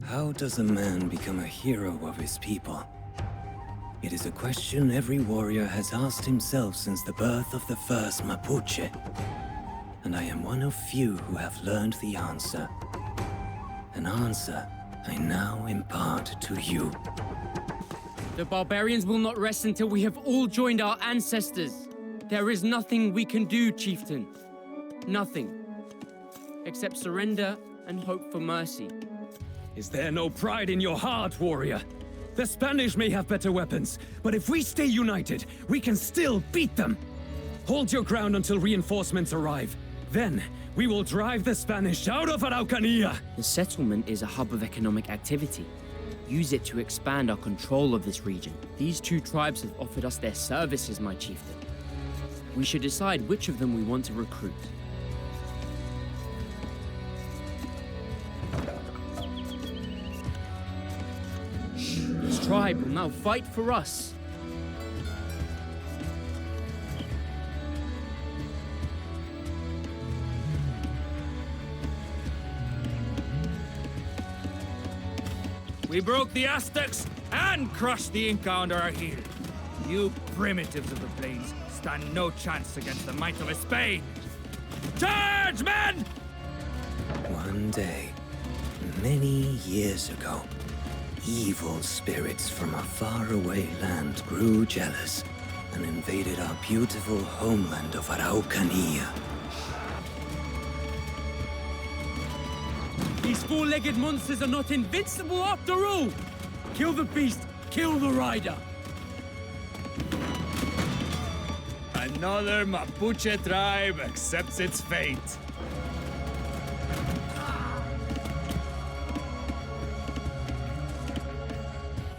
How does a man become a hero of his people? It is a question every warrior has asked himself since the birth of the first Mapuche. And I am one of few who have learned the answer. An answer I now impart to you. The barbarians will not rest until we have all joined our ancestors. There is nothing we can do, Chieftain. Nothing. Except surrender and hope for mercy. Is there no pride in your heart, warrior? The Spanish may have better weapons, but if we stay united, we can still beat them. Hold your ground until reinforcements arrive. Then, we will drive the Spanish out of Araucanía! The settlement is a hub of economic activity. Use it to expand our control of this region. These two tribes have offered us their services, my chieftain. We should decide which of them we want to recruit. This tribe will now fight for us. We broke the Aztecs and crushed the Inca under our heel. You primitives of the plains stand no chance against the might of a Spain. Charge, men! One day, many years ago, evil spirits from a faraway land grew jealous and invaded our beautiful homeland of Araucanía. These four-legged monsters are not invincible after all! Kill the beast, kill the rider! Another Mapuche tribe accepts its fate.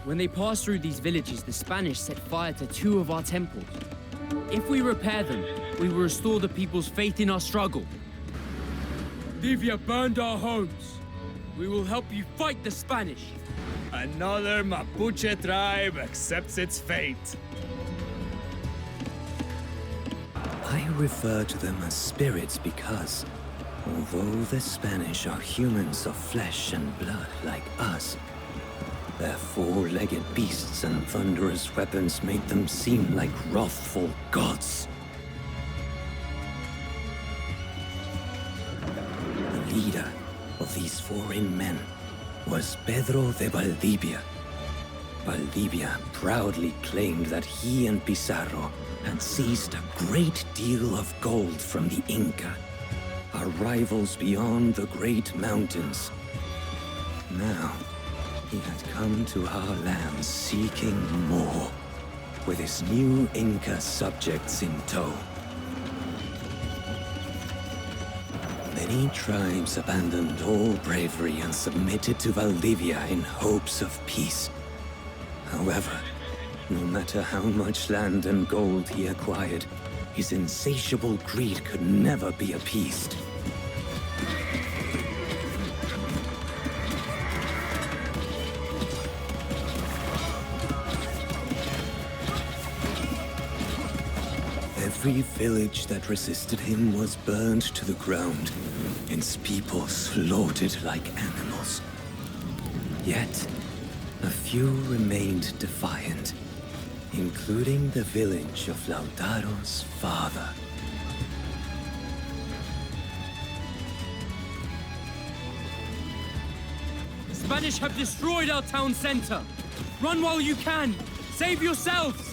When they passed through these villages, the Spanish set fire to 2 of our temples. If we repair them, we will restore the people's faith in our struggle. Divya burned our homes. We will help you fight the Spanish. Another Mapuche tribe accepts its fate. I refer to them as spirits because, although the Spanish are humans of flesh and blood like us, their four-legged beasts and thunderous weapons made them seem like wrathful gods. The leader of these foreign men was Pedro de Valdivia. Valdivia proudly claimed that he and Pizarro had seized a great deal of gold from the Inca, our rivals beyond the Great Mountains. Now, he had come to our lands seeking more, with his new Inca subjects in tow. Many tribes abandoned all bravery and submitted to Valdivia in hopes of peace. However, no matter how much land and gold he acquired, his insatiable greed could never be appeased. Every village that resisted him was burned to the ground, its people slaughtered like animals. Yet, a few remained defiant, including the village of Lautaro's father. The Spanish have destroyed our town center. Run while you can. Save yourselves.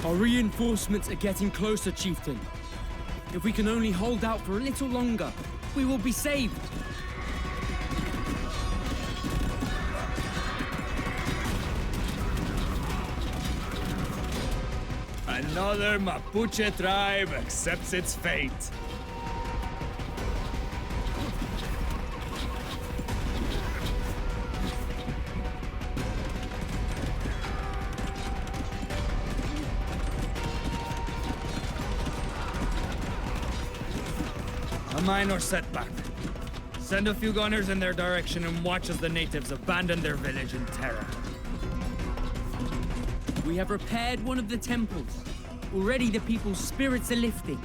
Our reinforcements are getting closer, Chieftain. If we can only hold out for a little longer, we will be saved. Another Mapuche tribe accepts its fate. A minor setback. Send a few gunners in their direction and watch as the natives abandon their village in terror. We have repaired one of the temples. Already the people's spirits are lifting.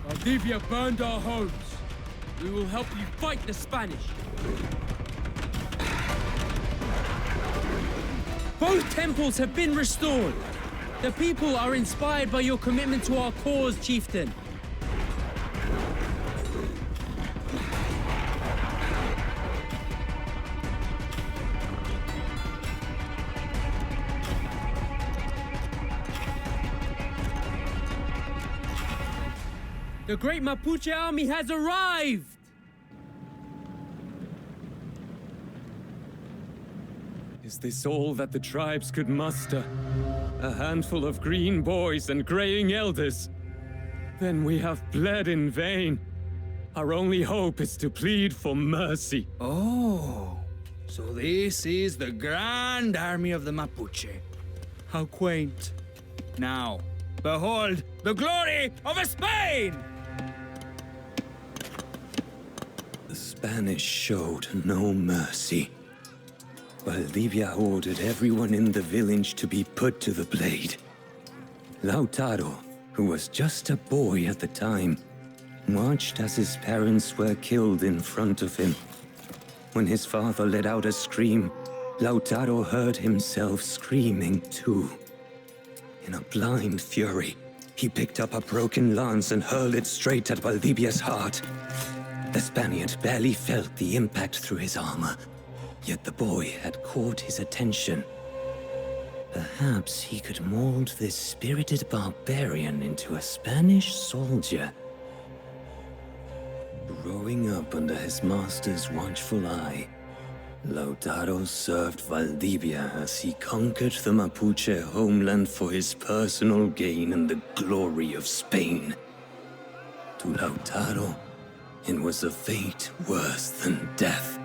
Valdivia burned our homes. We will help you fight the Spanish. Both temples have been restored. The people are inspired by your commitment to our cause, Chieftain. The great Mapuche army has arrived! Is this all that the tribes could muster? A handful of green boys and graying elders? Then we have bled in vain. Our only hope is to plead for mercy. Oh, so this is the grand army of the Mapuche. How quaint. Now, behold the glory of Spain! The Spanish showed no mercy. Valdivia ordered everyone in the village to be put to the blade. Lautaro, who was just a boy at the time, watched as his parents were killed in front of him. When his father let out a scream, Lautaro heard himself screaming too. In a blind fury, he picked up a broken lance and hurled it straight at Valdivia's heart. The Spaniard barely felt the impact through his armor, yet the boy had caught his attention. Perhaps he could mold this spirited barbarian into a Spanish soldier. Growing up under his master's watchful eye, Lautaro served Valdivia as he conquered the Mapuche homeland for his personal gain and the glory of Spain. To Lautaro, it was a fate worse than death.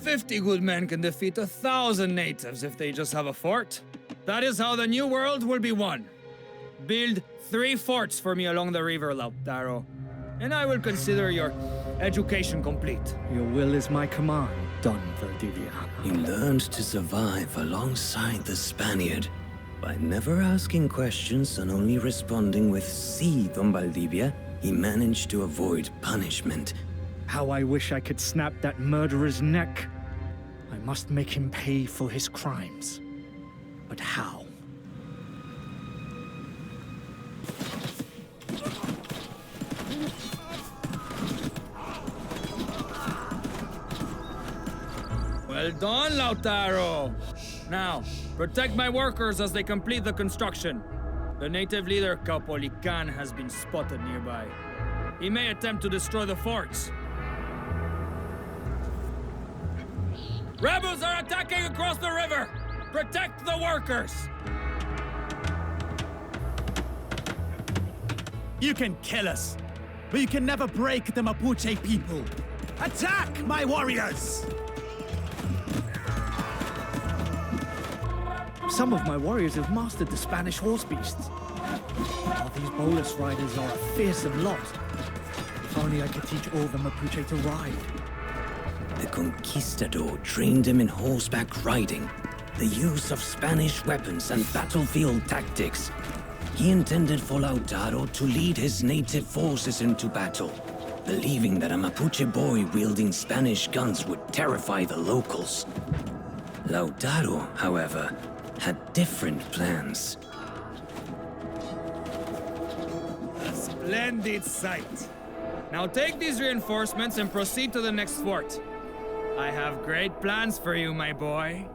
50 good men can defeat 1,000 natives if they just have a fort. That is how the new world will be won. Build 3 forts for me along the river, Lautaro, and I will consider your education complete. Your will is my command, Don Valdivia. He learned to survive alongside the Spaniard by never asking questions and only responding with "Sí, Don Valdivia." He managed to avoid punishment. How I wish I could snap that murderer's neck. I must make him pay for his crimes. But how? Well done, Lautaro! Now, protect my workers as they complete the construction. The native leader, Caupolicán, has been spotted nearby. He may attempt to destroy the forts. Rebels are attacking across the river! Protect the workers! You can kill us, but you can never break the Mapuche people. Attack, my warriors! Some of my warriors have mastered the Spanish horse beasts. Oh, these bolus riders are a fearsome lot. If only I could teach all the Mapuche to ride. The conquistador trained him in horseback riding, the use of Spanish weapons and battlefield tactics. He intended for Lautaro to lead his native forces into battle, believing that a Mapuche boy wielding Spanish guns would terrify the locals. Lautaro, however, had different plans. A splendid sight. Now take these reinforcements and proceed to the next fort. I have great plans for you, my boy.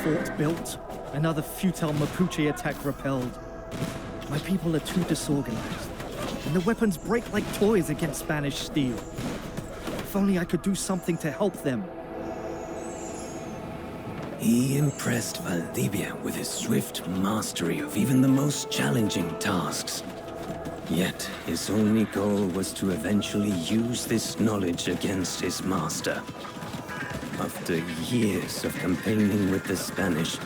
Fort built, another futile Mapuche attack repelled. My people are too disorganized, and the weapons break like toys against Spanish steel. If only I could do something to help them. He impressed Valdivia with his swift mastery of even the most challenging tasks. Yet, his only goal was to eventually use this knowledge against his master. After years of campaigning with the Spanish,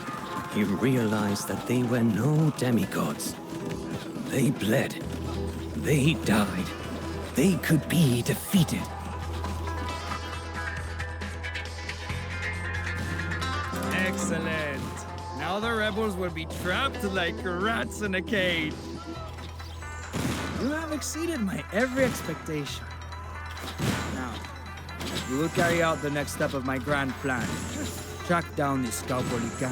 he realized that they were no demigods. They bled. They died. They could be defeated. Excellent. Now the rebels will be trapped like rats in a cage. You have exceeded my every expectation. Now, you will carry out the next step of my grand plan. Track down this Cowpolican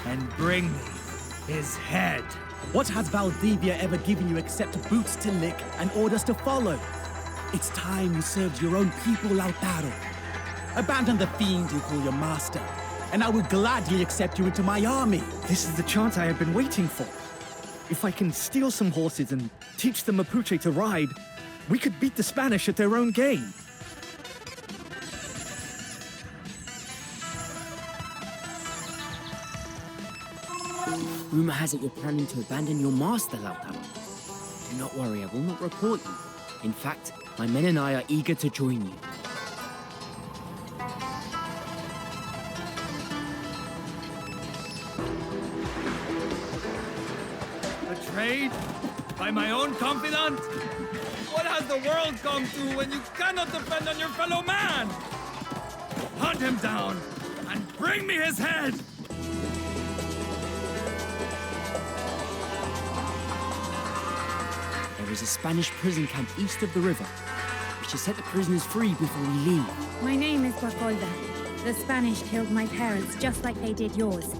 and bring me his head. What has Valdivia ever given you except boots to lick and orders to follow? It's time you served your own people, Lautaro. Abandon the fiend you call your master, and I will gladly accept you into my army. This is the chance I have been waiting for. If I can steal some horses and teach the Mapuche to ride, we could beat the Spanish at their own game. Rumor has it you're planning to abandon your master, Lautaro. Do not worry, I will not report you. In fact, my men and I are eager to join you. Betrayed? By my own confidant? What has the world come to when you cannot depend on your fellow man? Hunt him down and bring me his head! There is a Spanish prison camp east of the river. We should set the prisoners free before we leave. My name is Guacamelee. The Spanish killed my parents just like they did yours.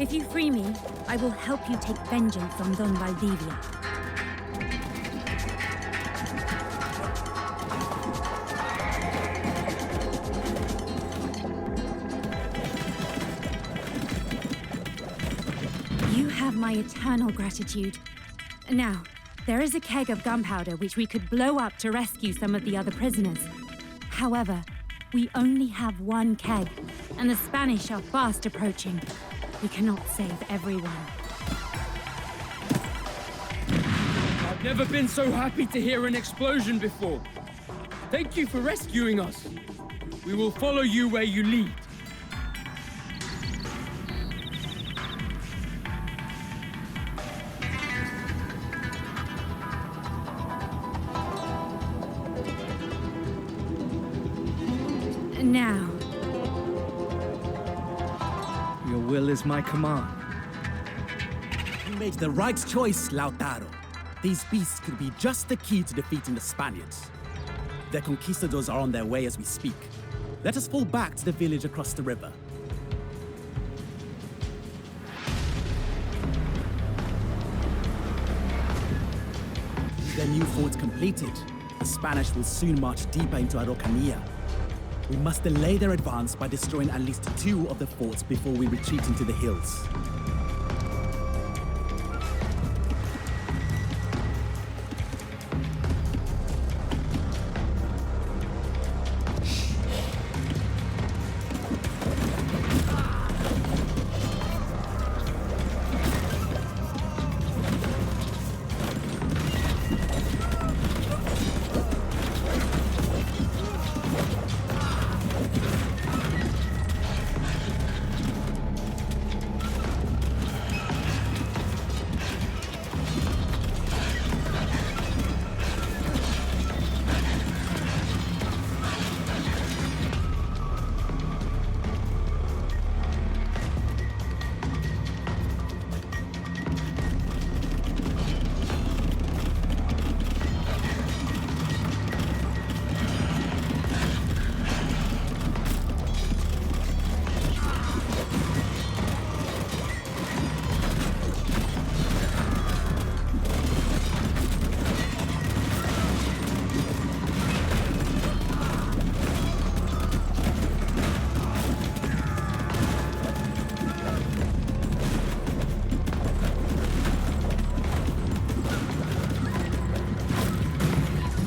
If you free me, I will help you take vengeance on Don Valdivia. You have my eternal gratitude. Now, there is a keg of gunpowder which we could blow up to rescue some of the other prisoners. However, we only have one keg, and the Spanish are fast approaching. We cannot save everyone. I've never been so happy to hear an explosion before. Thank you for rescuing us. We will follow you where you lead. Now. Your will is my command. You made the right choice, Lautaro. These beasts could be just the key to defeating the Spaniards. Their conquistadors are on their way as we speak. Let us fall back to the village across the river. Their new fort completed, the Spanish will soon march deeper into Araucanía. We must delay their advance by destroying at least 2 of the forts before we retreat into the hills.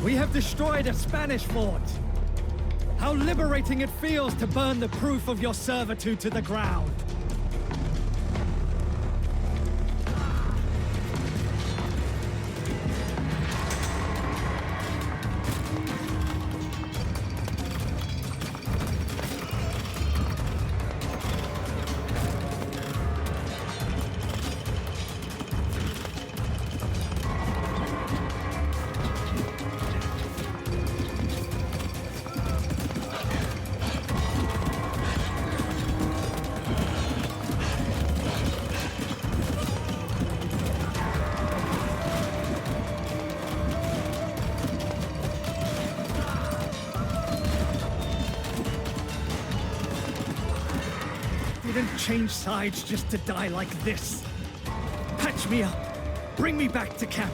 We have destroyed a Spanish fort. How liberating it feels to burn the proof of your servitude to the ground. Change sides just to die like this. Patch me up. Bring me back to camp.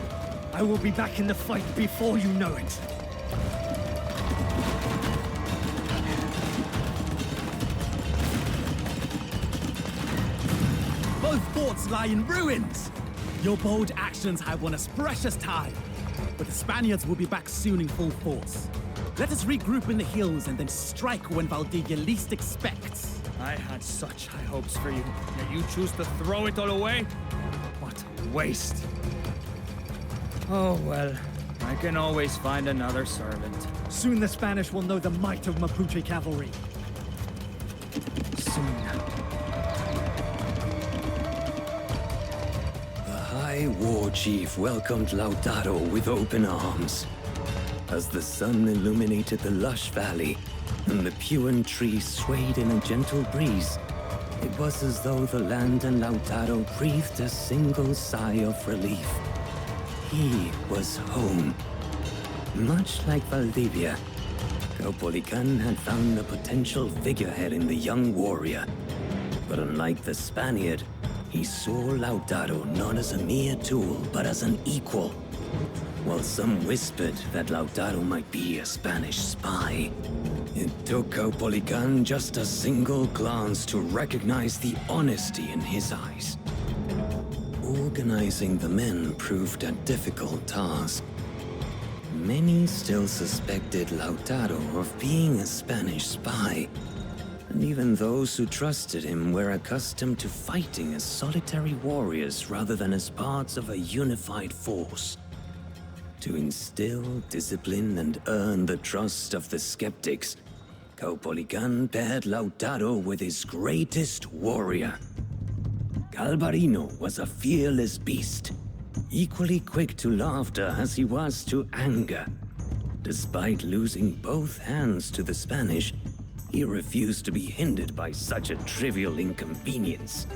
I will be back in the fight before you know it. Both forts lie in ruins. Your bold actions have won us precious time. But the Spaniards will be back soon in full force. Let us regroup in the hills and then strike when Valdivia least expects. I had such high hopes for you, yet you choose to throw it all away? What a waste. Oh well, I can always find another servant. Soon the Spanish will know the might of Mapuche cavalry. Soon. The High War Chief welcomed Lautaro with open arms. As the sun illuminated the lush valley, and the Puan trees swayed in a gentle breeze, it was as though the land and Lautaro breathed a single sigh of relief. He was home. Much like Valdivia, Caupolicán had found a potential figurehead in the young warrior. But unlike the Spaniard, he saw Lautaro not as a mere tool, but as an equal. While some whispered that Lautaro might be a Spanish spy, it took Caupolicán just a single glance to recognize the honesty in his eyes. Organizing the men proved a difficult task. Many still suspected Lautaro of being a Spanish spy, and even those who trusted him were accustomed to fighting as solitary warriors rather than as parts of a unified force. To instill discipline and earn the trust of the skeptics, Caupolicán paired Lautaro with his greatest warrior. Galvarino was a fearless beast, equally quick to laughter as he was to anger. Despite losing both hands to the Spanish, he refused to be hindered by such a trivial inconvenience.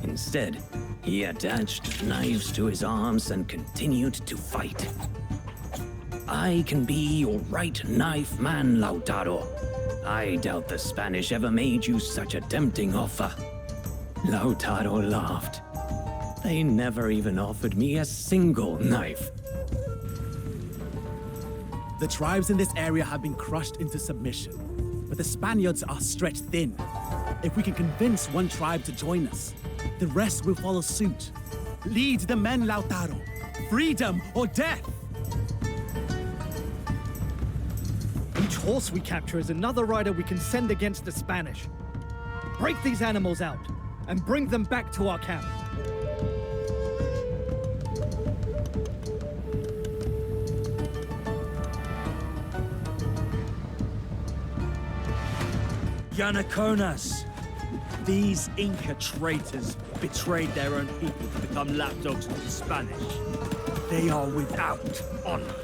Instead, he attached knives to his arms and continued to fight. I can be your right knife man, Lautaro. I doubt the Spanish ever made you such a tempting offer. Lautaro laughed. They never even offered me a single knife. The tribes in this area have been crushed into submission, but the Spaniards are stretched thin. If we can convince one tribe to join us, the rest will follow suit. Lead the men, Lautaro. Freedom or death! Each horse we capture is another rider we can send against the Spanish. Break these animals out, and bring them back to our camp. Yanaconas! These Inca traitors betrayed their own people to become lapdogs of the Spanish. They are without honor.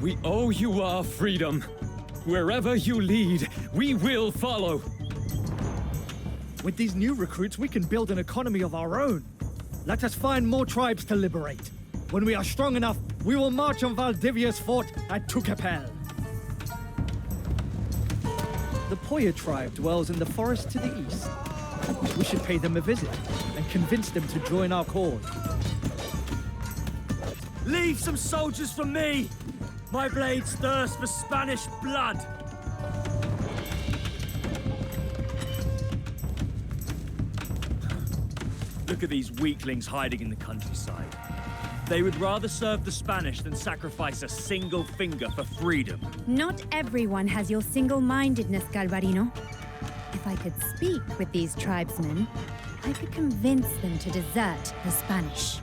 We owe you our freedom. Wherever you lead, we will follow. With these new recruits, we can build an economy of our own. Let us find more tribes to liberate. When we are strong enough, we will march on Valdivia's fort at Tucapel. The Pollo tribe dwells in the forest to the east. We should pay them a visit and convince them to join our cause. Leave some soldiers for me! My blades thirst for Spanish blood! Look at these weaklings hiding in the countryside. They would rather serve the Spanish than sacrifice a single finger for freedom. Not everyone has your single-mindedness, Galvarino. If I could speak with these tribesmen, I could convince them to desert the Spanish.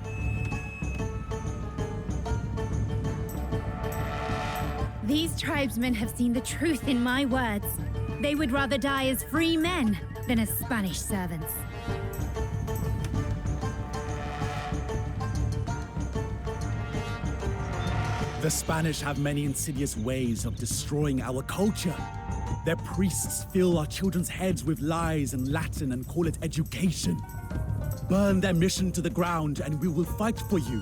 These tribesmen have seen the truth in my words. They would rather die as free men than as Spanish servants. The Spanish have many insidious ways of destroying our culture. Their priests fill our children's heads with lies and Latin and call it education. Burn their mission to the ground and we will fight for you.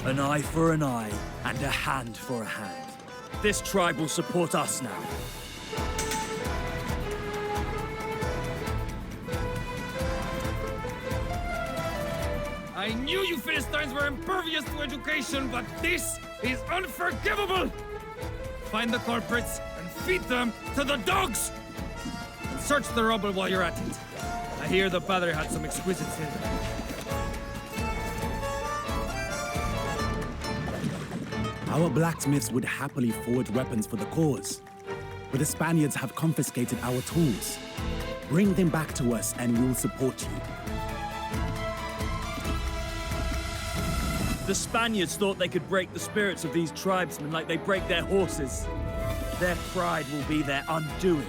An eye for an eye, and a hand for a hand. This tribe will support us now. I knew you Philistines were impervious to education, but this is unforgivable! Find the culprits and feed them to the dogs! And search the rubble while you're at it. I hear the padre had some exquisite silver. Our blacksmiths would happily forge weapons for the cause, but the Spaniards have confiscated our tools. Bring them back to us and we will support you. The Spaniards thought they could break the spirits of these tribesmen like they break their horses. Their pride will be their undoing.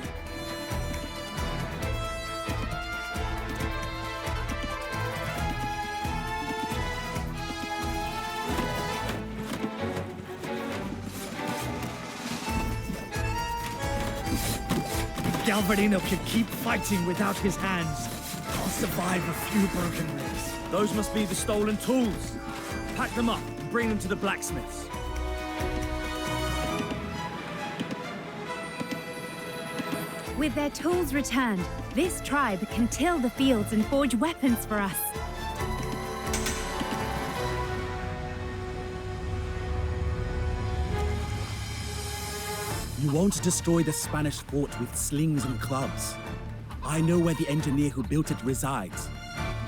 Galvarino can keep fighting without his hands. I'll survive a few broken ribs. Those must be the stolen tools. Pack them up and bring them to the blacksmiths. With their tools returned, this tribe can till the fields and forge weapons for us. You won't destroy the Spanish fort with slings and clubs. I know where the engineer who built it resides.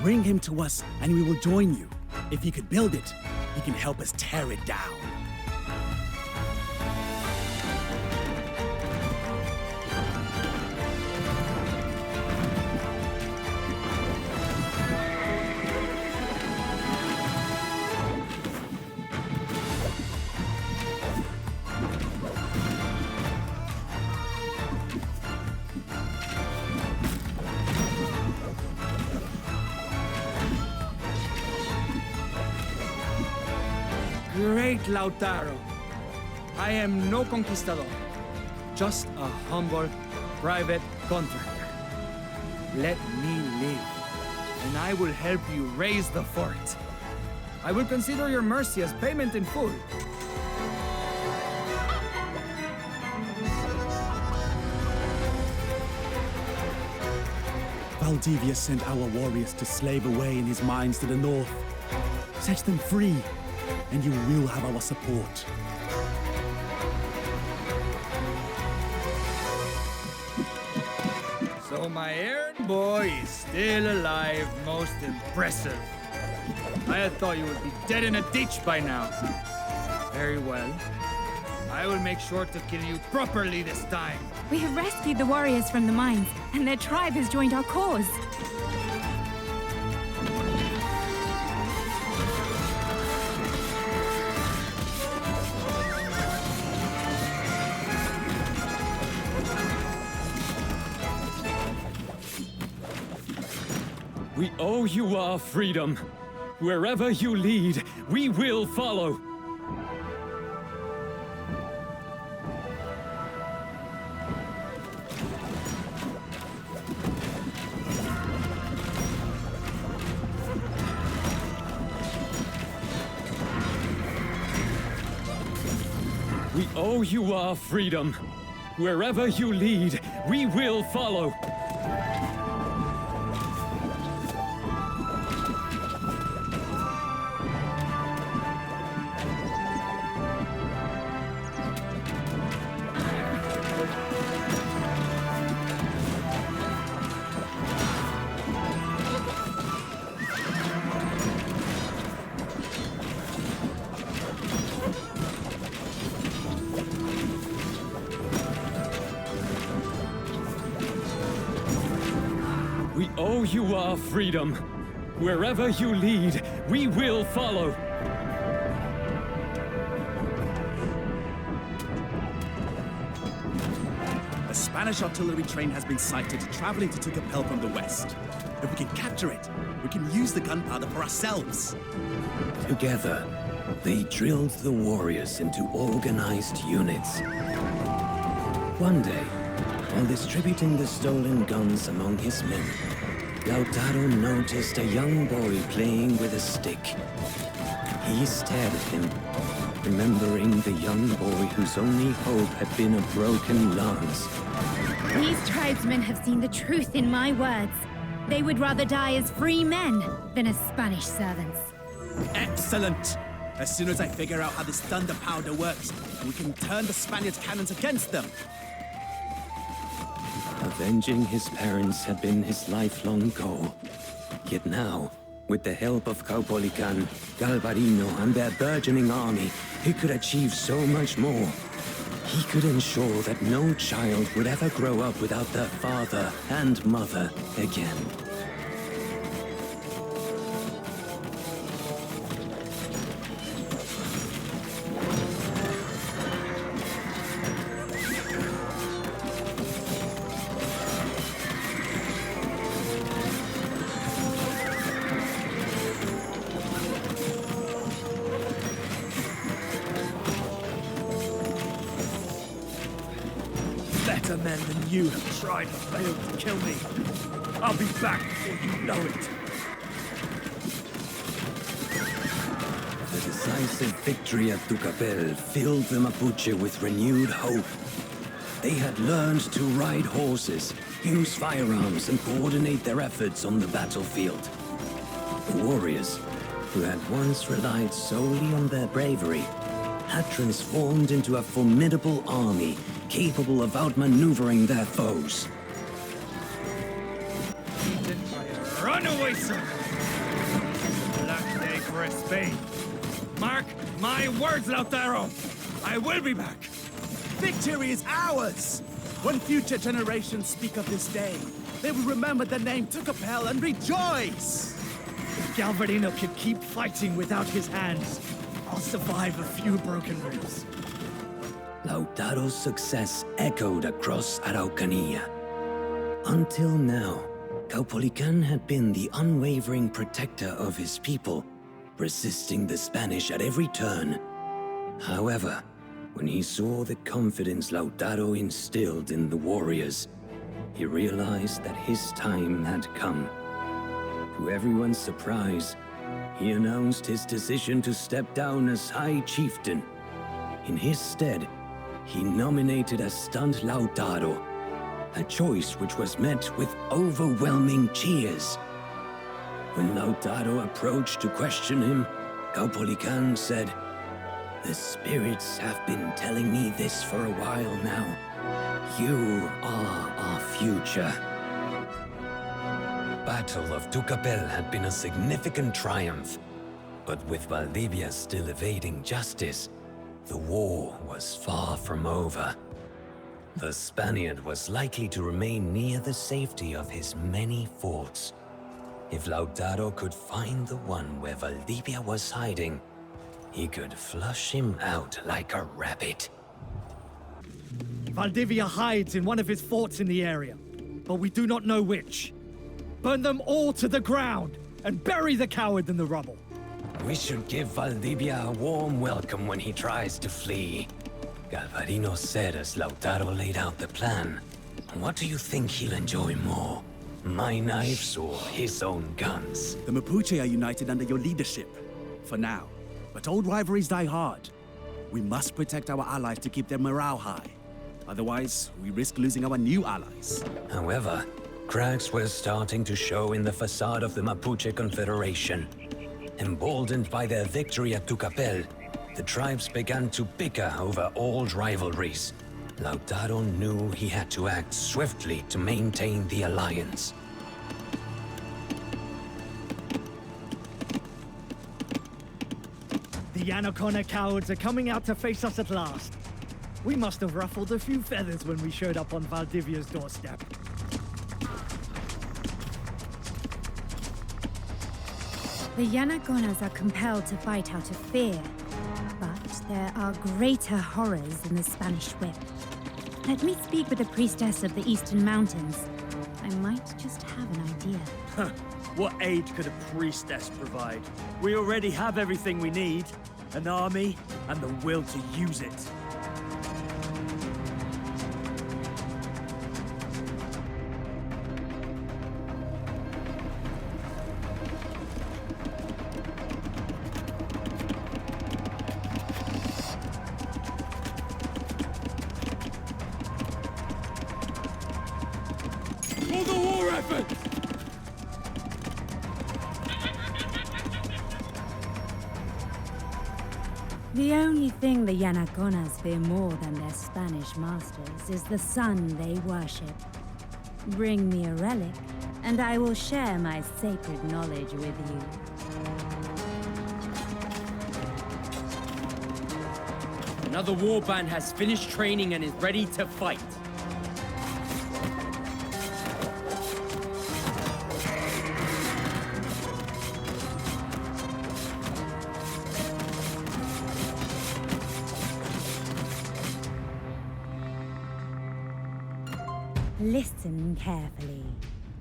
Bring him to us and we will join you. If he could build it, he can help us tear it down. Great Lautaro. I am no conquistador, just a humble private contractor. Let me live, and I will help you raise the fort. I will consider your mercy as payment in full. Valdivia sent our warriors to slave away in his mines to the north. Set them free, and you will have our support. So my errand boy is still alive, most impressive. I had thought you would be dead in a ditch by now. Very well. I will make sure to kill you properly this time. We have rescued the warriors from the mines, and their tribe has joined our cause. We owe you our freedom. Wherever you lead, we will follow. owe you our freedom. Wherever you lead, we will follow. We owe you our freedom. Wherever you lead, we will follow. A Spanish artillery train has been sighted traveling to Tucapel from the west. If we can capture it, we can use the gunpowder for ourselves. Together, they drilled the warriors into organized units. One day, while distributing the stolen guns among his men, Lautaro noticed a young boy playing with a stick. He stared at him, remembering the young boy whose only hope had been a broken lance. These tribesmen have seen the truth in my words. They would rather die as free men than as Spanish servants. Excellent! As soon as I figure out how this thunder powder works, we can turn the Spaniards' cannons against them. Avenging his parents had been his lifelong goal. Yet now, with the help of Caupolicán, Galvarino, and their burgeoning army, he could achieve so much more. He could ensure that no child would ever grow up without their father and mother again. Better men than you have tried and failed to kill me. I'll be back before you know it. The decisive victory at Tucapel filled the Mapuche with renewed hope. They had learned to ride horses, use firearms, and coordinate their efforts on the battlefield. The warriors, who had once relied solely on their bravery, had transformed into a formidable army capable of outmaneuvering their foes. Run away, sir! Black day for a spade. Mark my words, Lautaro! I will be back! Victory is ours! When future generations speak of this day, they will remember the name Tucapel and rejoice! If Galvarino can keep fighting without his hands, I'll survive a few broken ribs. Lautaro's success echoed across Araucanía. Until now, Caupolicán had been the unwavering protector of his people, resisting the Spanish at every turn. However, when he saw the confidence Lautaro instilled in the warriors, he realized that his time had come. To everyone's surprise, he announced his decision to step down as High Chieftain. In his stead, he nominated a stunned Lautaro, a choice which was met with overwhelming cheers. When Lautaro approached to question him, Caupolicán said, "The spirits have been telling me this for a while now. You are our future." Battle of Tucapel had been a significant triumph, but with Valdivia still evading justice, the war was far from over. The Spaniard was likely to remain near the safety of his many forts. If Lautaro could find the one where Valdivia was hiding, he could flush him out like a rabbit. Valdivia hides in one of his forts in the area, but we do not know which. Burn them all to the ground and bury the coward in the rubble. We should give Valdivia a warm welcome when he tries to flee. Galvarino said as Lautaro laid out the plan. What do you think he'll enjoy more? My knives or his own guns? The Mapuche are united under your leadership. For now. But old rivalries die hard. We must protect our allies to keep their morale high. Otherwise, we risk losing our new allies. However, cracks were starting to show in the facade of the Mapuche Confederation. Emboldened by their victory at Tucapel, the tribes began to bicker over old rivalries. Lautaro knew he had to act swiftly to maintain the alliance. The Yanacona cowards are coming out to face us at last. We must have ruffled a few feathers when we showed up on Valdivia's doorstep. The Yanagonas are compelled to fight out of fear, but there are greater horrors than the Spanish whip. Let me speak with the priestess of the Eastern Mountains. I might just have an idea. What aid could a priestess provide? We already have everything we need. An army and the will to use it. For the war effort! The only thing the Yanaconas fear more than their Spanish masters is the sun they worship. Bring me a relic, and I will share my sacred knowledge with you. Another warband has finished training and is ready to fight. Listen carefully.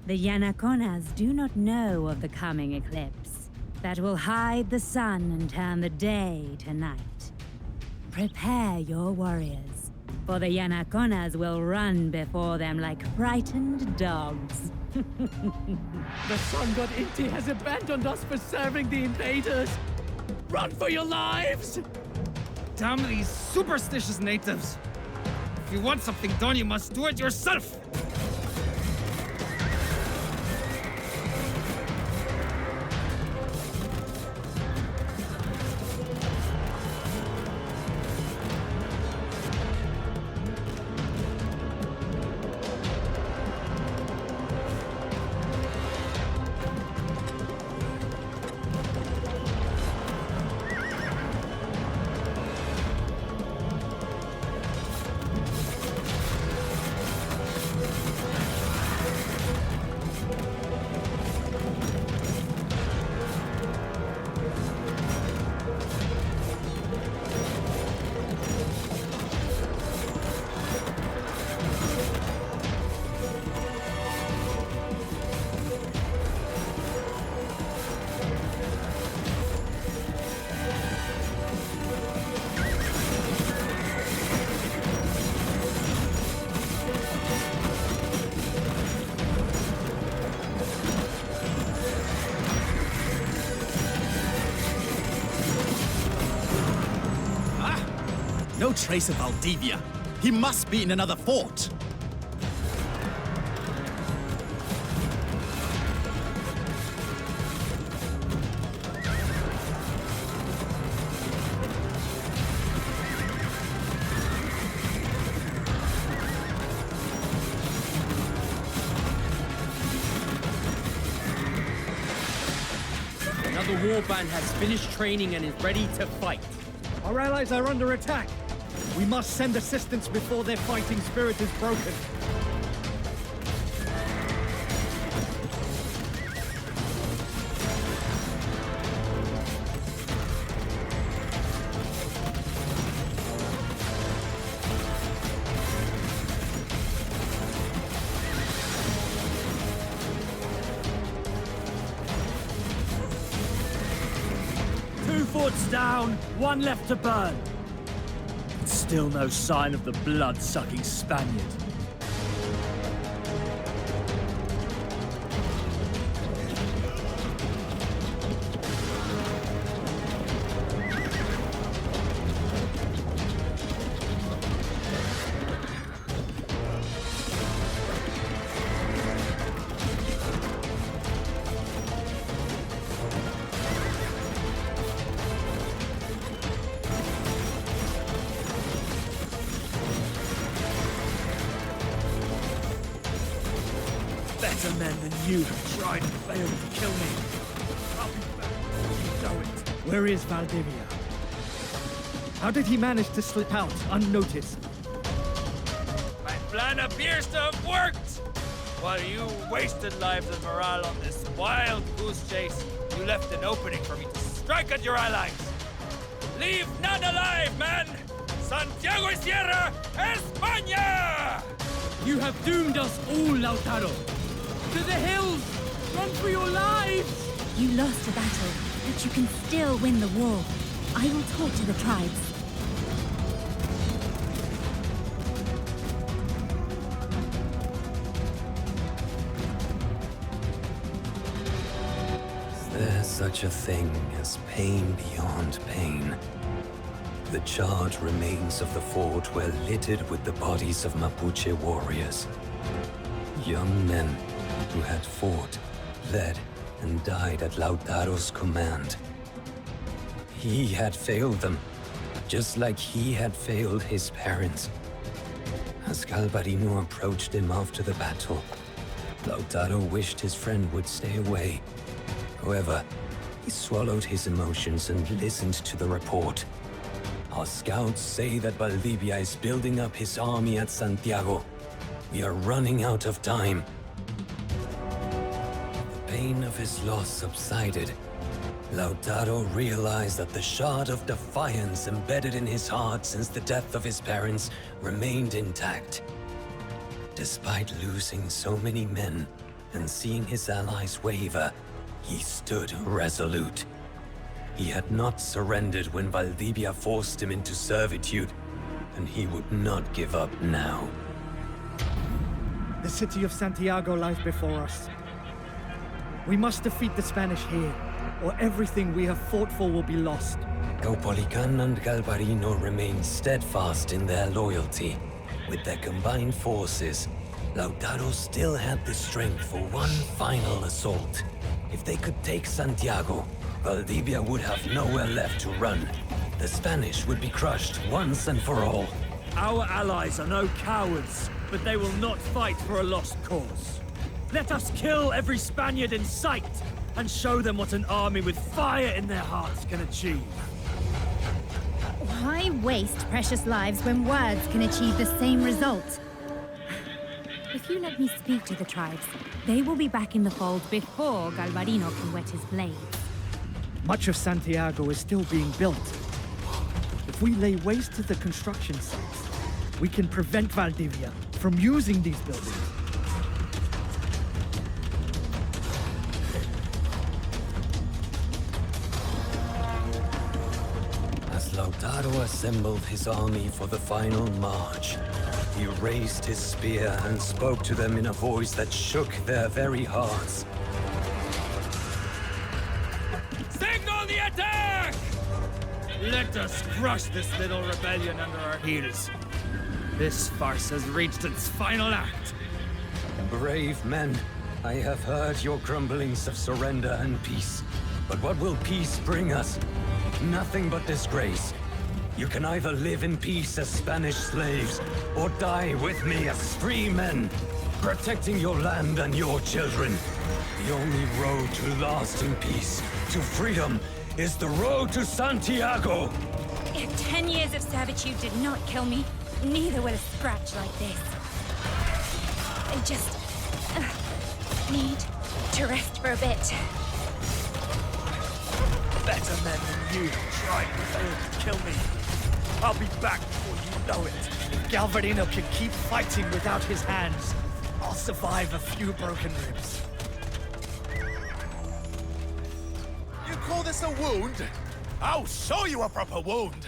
The Yanaconas do not know of the coming eclipse that will hide the sun and turn the day to night. Prepare your warriors, for the Yanaconas will run before them like frightened dogs. The Sun God Inti has abandoned us for serving the invaders! Run for your lives! Damn these superstitious natives! If you want something done, you must do it yourself! No trace of Valdivia. He must be in another fort. Another warband has finished training and is ready to fight. Our allies are under attack. We must send assistance before their fighting spirit is broken. Two forts down, one left to burn. Still no sign of the blood-sucking Spaniard. Better men than you have tried and failed to kill me. I'll be back before you know it. Where is Valdivia? How did he manage to slip out unnoticed? My plan appears to have worked! While you wasted lives and morale on this wild goose chase, you left an opening for me to strike at your allies. Leave none alive, man! Santiago y Sierra, España! You have doomed us all, Lautaro! To the hills! Run for your lives! You lost a battle, but you can still win the war. I will talk to the tribes. Is there such a thing as pain beyond pain? The charred remains of the fort were littered with the bodies of Mapuche warriors. Young men who had fought, led, and died at Lautaro's command. He had failed them, just like he had failed his parents. As Galvarino approached him after the battle, Lautaro wished his friend would stay away. However, he swallowed his emotions and listened to the report. Our scouts say that Valdivia is building up his army at Santiago. We are running out of time. The pain of his loss subsided. Lautaro realized that the shard of defiance embedded in his heart since the death of his parents remained intact. Despite losing so many men and seeing his allies waver, he stood resolute. He had not surrendered when Valdivia forced him into servitude, and he would not give up now. The city of Santiago lies before us. We must defeat the Spanish here, or everything we have fought for will be lost. Caupolicán and Galvarino remained steadfast in their loyalty. With their combined forces, Lautaro still had the strength for one final assault. If they could take Santiago, Valdivia would have nowhere left to run. The Spanish would be crushed once and for all. Our allies are no cowards, but they will not fight for a lost cause. Let us kill every Spaniard in sight and show them what an army with fire in their hearts can achieve. Why waste precious lives when words can achieve the same result? If you let me speak to the tribes, they will be back in the fold before Galvarino can wet his blades. Much of Santiago is still being built. If we lay waste to the construction sites, we can prevent Valdivia from using these buildings. As Lautaro assembled his army for the final march, he raised his spear and spoke to them in a voice that shook their very hearts. Signal the attack! Let us crush this little rebellion under our heels. This farce has reached its final act. Brave men, I have heard your grumblings of surrender and peace. But what will peace bring us? Nothing but disgrace. You can either live in peace as Spanish slaves, or die with me as free men, protecting your land and your children. The only road to lasting peace, to freedom, is the road to Santiago! If 10 years of servitude did not kill me, neither would a scratch like this. I just need to rest for a bit. Better men than you tried and failed to kill me. I'll be back before you know it. If Galvarino can keep fighting without his hands, I'll survive a few broken ribs. You call this a wound? I'll show you a proper wound!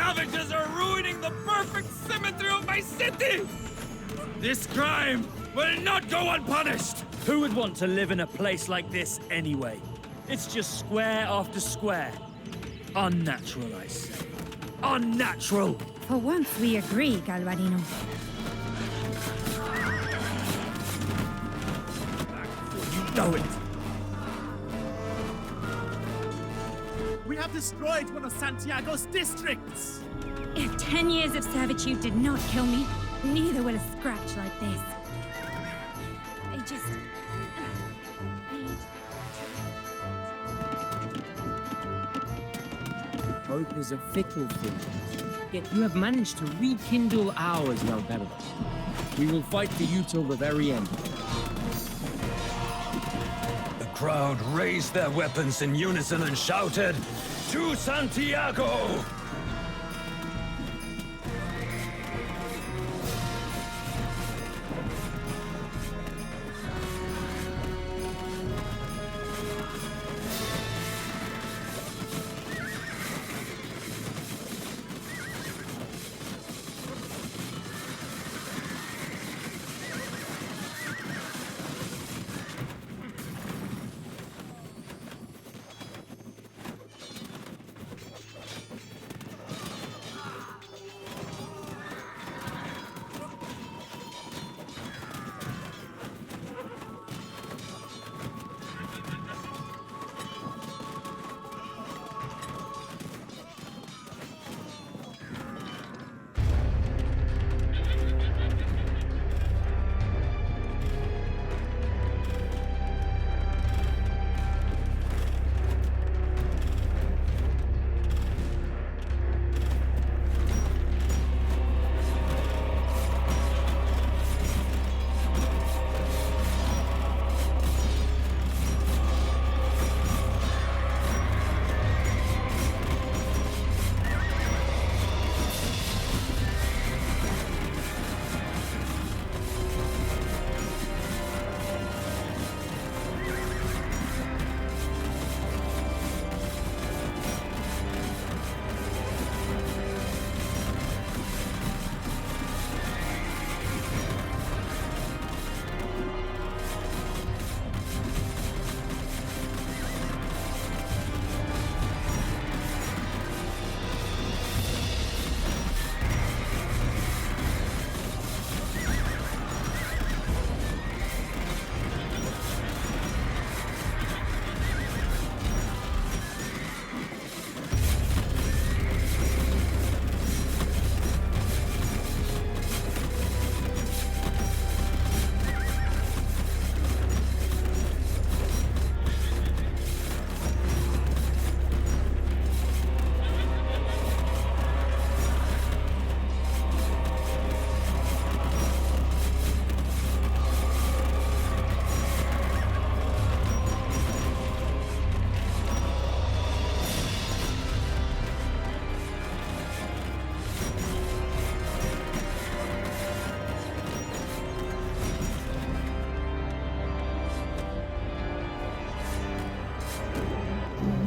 savages are ruining the perfect symmetry of my city! This crime will not go unpunished! Who would want to live in a place like this anyway? It's just square after square. Unnatural, I say. Unnatural! For once, we agree, Galvarino. You know it! We have destroyed one of Santiago's districts! If 10 years of servitude did not kill me, neither will a scratch like this. I just... Hope is a fickle thing. Yet you have managed to rekindle ours, Malveros. We will fight for you till the very end. The crowd raised their weapons in unison and shouted, "To Santiago!"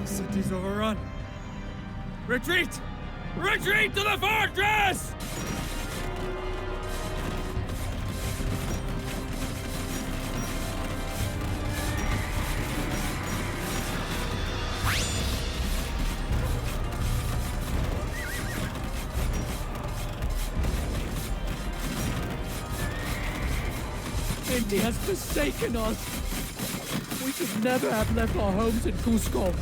City's overrun. Retreat! Retreat to the fortress! Indy has forsaken us! We should never have left our homes in Cusco.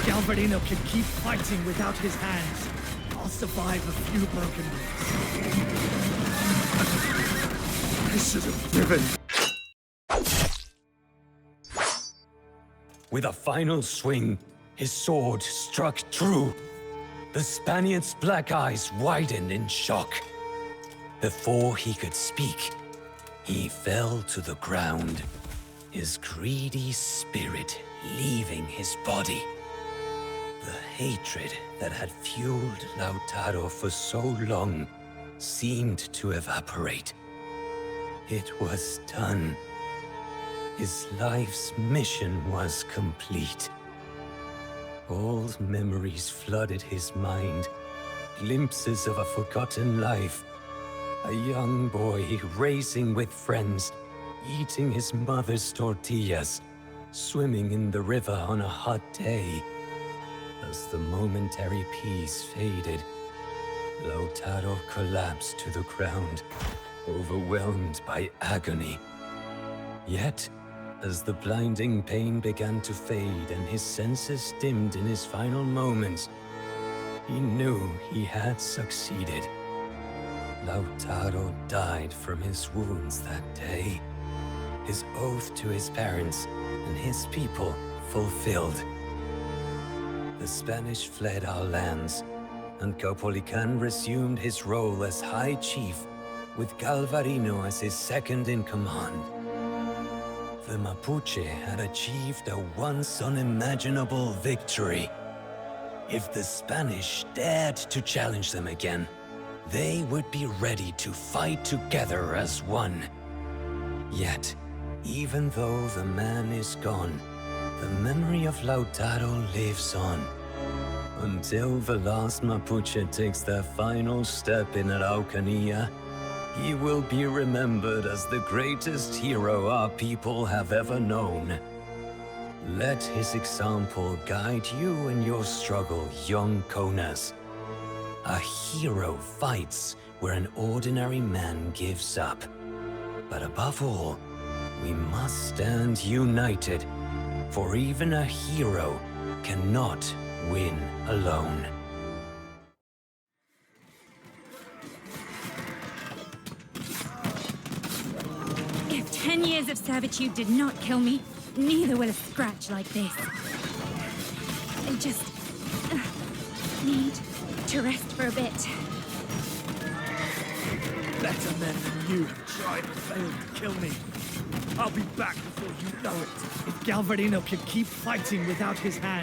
Galvarino can keep fighting without his hands. I'll survive a few broken ribs. I should have driven. With a final swing, his sword struck true. The Spaniard's black eyes widened in shock. Before he could speak, he fell to the ground, his greedy spirit leaving his body. The hatred that had fueled Lautaro for so long seemed to evaporate. It was done. His life's mission was complete. Old memories flooded his mind, glimpses of a forgotten life. A young boy racing with friends, eating his mother's tortillas, swimming in the river on a hot day. As the momentary peace faded, Lautaro collapsed to the ground, overwhelmed by agony. Yet, as the blinding pain began to fade and his senses dimmed in his final moments, he knew he had succeeded. Lautaro died from his wounds that day, his oath to his parents and his people fulfilled. The Spanish fled our lands, and Caupolicán resumed his role as High Chief, with Galvarino as his second in command. The Mapuche had achieved a once unimaginable victory. If the Spanish dared to challenge them again, they would be ready to fight together as one. Yet, even though the man is gone, the memory of Lautaro lives on. Until the last Mapuche takes their final step in Araucanía, he will be remembered as the greatest hero our people have ever known. Let his example guide you in your struggle, young Konas. A hero fights where an ordinary man gives up. But above all, we must stand united, for even a hero cannot win alone. If 10 years of servitude did not kill me, neither will a scratch like this. I just need to rest for a bit. Better men than you have tried and failed to kill me. I'll be back before you know it. If Galvarino can keep fighting without his hand,